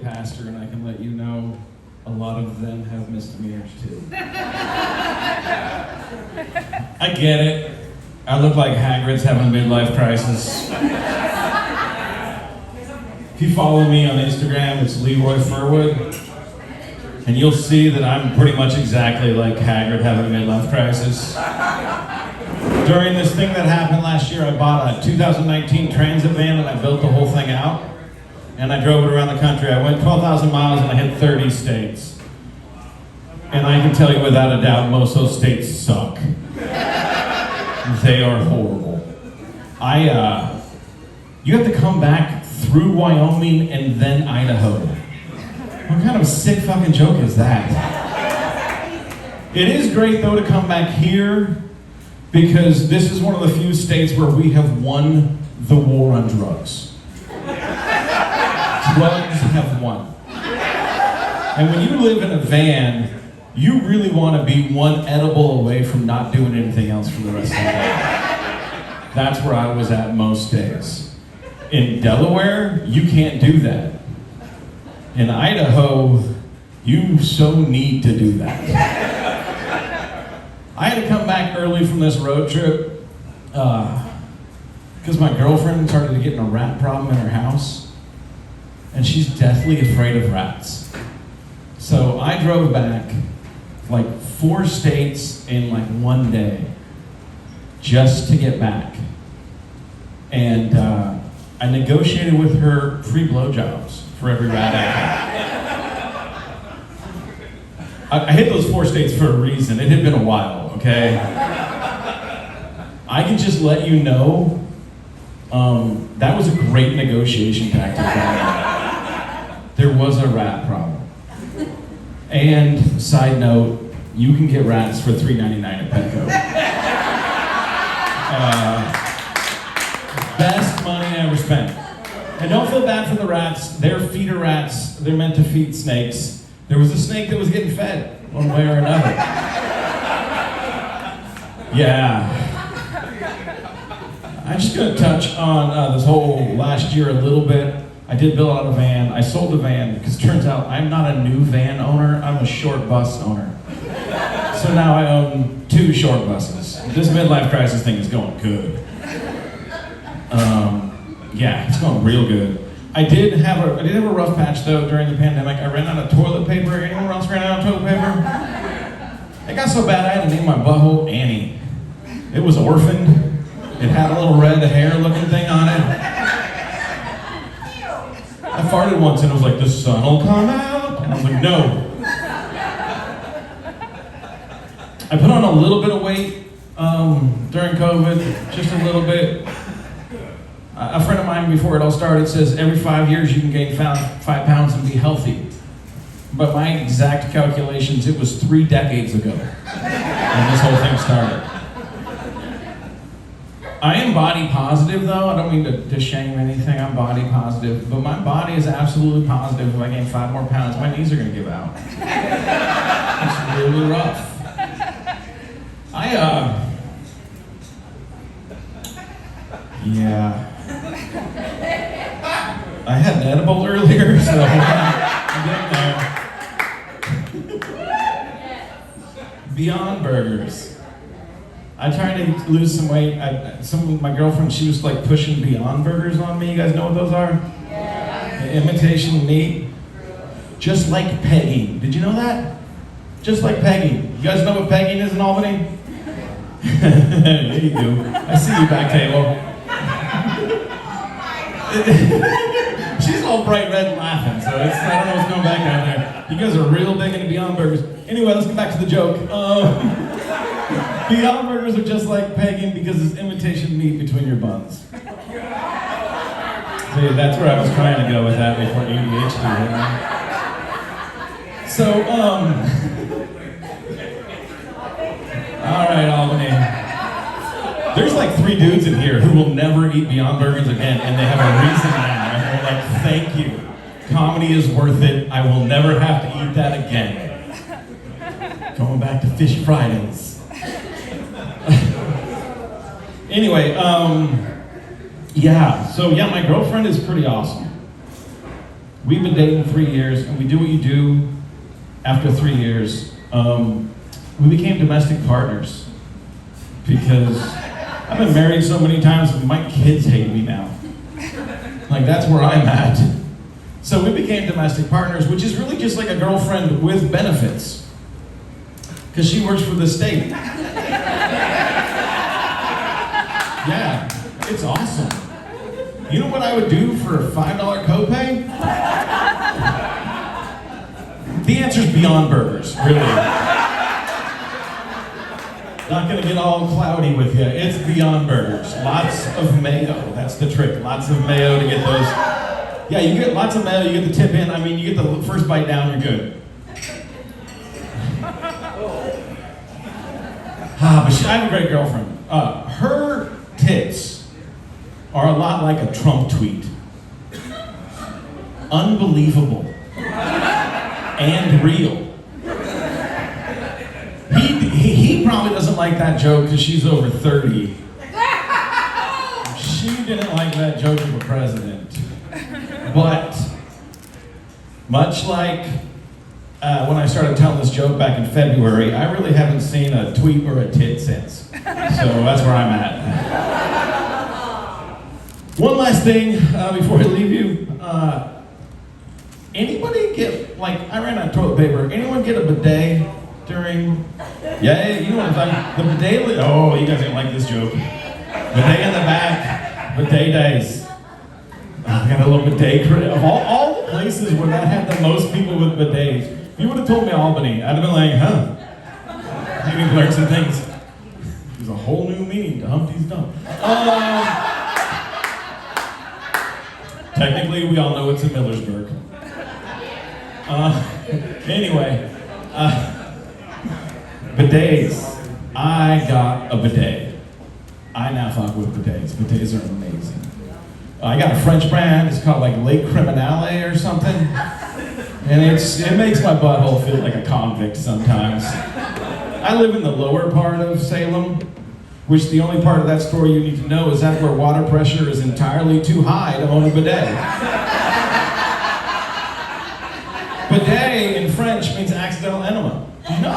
pastor, and I can let you know a lot of them have misdemeanors too. I get it. I look like Hagrid's having a midlife crisis. If you follow me on Instagram, it's Leroy Firwood, and you'll see that I'm pretty much exactly like Hagrid having a midlife crisis. During this thing that happened last year, I bought a 2019 Transit van and I built the whole thing out. And I drove it around the country. I went 12,000 miles and I hit 30 states. And I can tell you without a doubt, most of those states suck. They are horrible. You have to come back through Wyoming and then Idaho. What kind of sick fucking joke is that? It is great though to come back here because this is one of the few states where we have won the war on drugs. Drugs have won. And when you live in a van, you really want to be one edible away from not doing anything else for the rest of the day. That's where I was at most days. In Delaware, you can't do that. In Idaho, you so need to do that. I had to come back early from this road trip because my girlfriend started getting a rat problem in her house, and she's deathly afraid of rats. So I drove back like 4 states in like one day just to get back. And I negotiated with her free blowjobs for every rat I had. I hit those 4 states for a reason. It had been a while, okay? I can just let you know that was a great negotiation tactic. There was a rat problem. And side note, you can get rats for $3.99 at Petco. Best money I ever spent. And don't feel bad for the rats. They're feeder rats. They're meant to feed snakes. There was a snake that was getting fed one way or another. Yeah. I'm just going to touch on this whole last year a little bit. I did build out a van. I sold the van because it turns out I'm not a new van owner. I'm a short bus owner. So now I own 2 short buses. This midlife crisis thing is going good. Yeah, it's going real good. I did have a rough patch though during the pandemic. I ran out of toilet paper. Anyone else ran out of toilet paper? It got so bad I had to name my butthole Annie. It was orphaned. It had a little red hair looking thing on it. I farted once and it was like, the sun will come out. And I was like, no. I put on a little bit of weight during COVID, just a little bit. A friend of mine, before it all started, says every 5 years you can gain 5 pounds and be healthy. But my exact calculations, it was 3 decades ago when this whole thing started. I am body positive though. I don't mean to shame anything. I'm body positive. But my body is absolutely positive if I gain 5 more pounds, my knees are going to give out. It's really rough. Yeah. I had an edible earlier, so I'm getting there. Beyond Burgers. I tried to lose some weight. My girlfriend, she was like pushing Beyond Burgers on me. You guys know what those are? Yeah. Imitation meat. Just like pegging. Did you know that? Just like pegging. You guys know what pegging is in Albany? There you go. I see you back table. She's all bright red and laughing, so I don't know what's going back down there. You guys are real big into Beyond Burgers. Anyway, let's get back to the joke. Beyond Burgers are just like pegging because it's imitation meat between your buns. See, that's where I was trying to go with that before ADHD hit me. So, all right, Albany. There's like 3 dudes in here who will never eat Beyond Burgers again, and they have a reason now. And they're like, thank you. Comedy is worth it. I will never have to eat that again. Going back to Fish Fridays. Anyway, my girlfriend is pretty awesome. We've been dating 3 years, and we do what you do after 3 years. We became domestic partners because I've been married so many times, my kids hate me now. Like, that's where I'm at. So we became domestic partners, which is really just like a girlfriend with benefits. Because she works for the state. Yeah, it's awesome. You know what I would do for a $5 copay? The answer's Beyond Burgers, really. Not gonna get all cloudy with you. It's Beyond Burgers. Lots of mayo, that's the trick. Lots of mayo to get those. Yeah, you get lots of mayo, you get the tip in. I mean, you get the first bite down, you're good. But I have a great girlfriend. Her tits are a lot like a Trump tweet. Unbelievable. And real. He probably doesn't like that joke because she's over 30. She didn't like that joke of a president. But, much like when I started telling this joke back in February, I really haven't seen a tweet or a tit since. So that's where I'm at. One last thing before I leave you. Anybody get, like, I ran out of toilet paper. Anyone get a bidet during, yeah, you know what I'm talking, the bidet, oh, you guys didn't like this joke. Bidet in the back, bidet days. I got a little bidet credit. Of all the places where that had the most people with bidets, if you would have told me Albany, I'd have been like, huh. Maybe learn some things. There's a whole new meaning to Humpty's Dump. Technically, we all know it's in Millersburg. Anyway, bidets. I got a bidet. I now fuck with bidets. Bidets are amazing. I got a French brand. It's called like Lake Criminale or something. And it makes my butthole feel like a convict sometimes. I live in the lower part of Salem, which the only part of that story you need to know is that where water pressure is entirely too high to own a bidet. Bidet in French means accidental enema. No.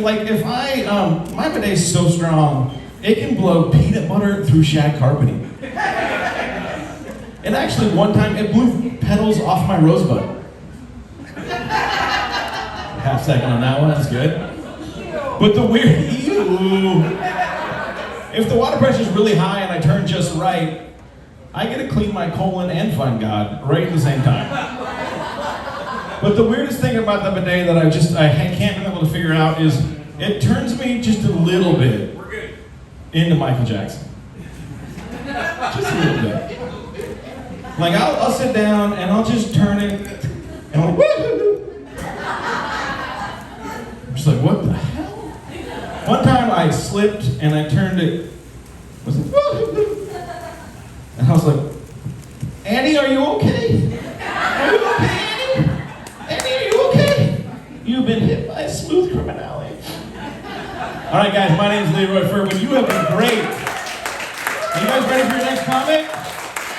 Like if my bidet is so strong, it can blow peanut butter through shag carpeting. And actually one time it blew petals off my rosebud. Half second on that one, that's good. But the weird, if the water pressure is really high and I turn just right, I get to clean my colon and find God right at the same time. But the weirdest thing about the bidet that I can't be able to figure out is it turns me just a little bit into Michael Jackson. Just a little bit. Like I'll sit down and I'll just turn it and I'm like, woo! I'm just like, what the hell? One time I slipped and I turned it, I was like, woo! And I was like, Annie, are you okay? Are you okay, Annie? Annie, are you okay? You've been hit by a smooth criminality. All right, guys, my name is Leroy Firwood. You have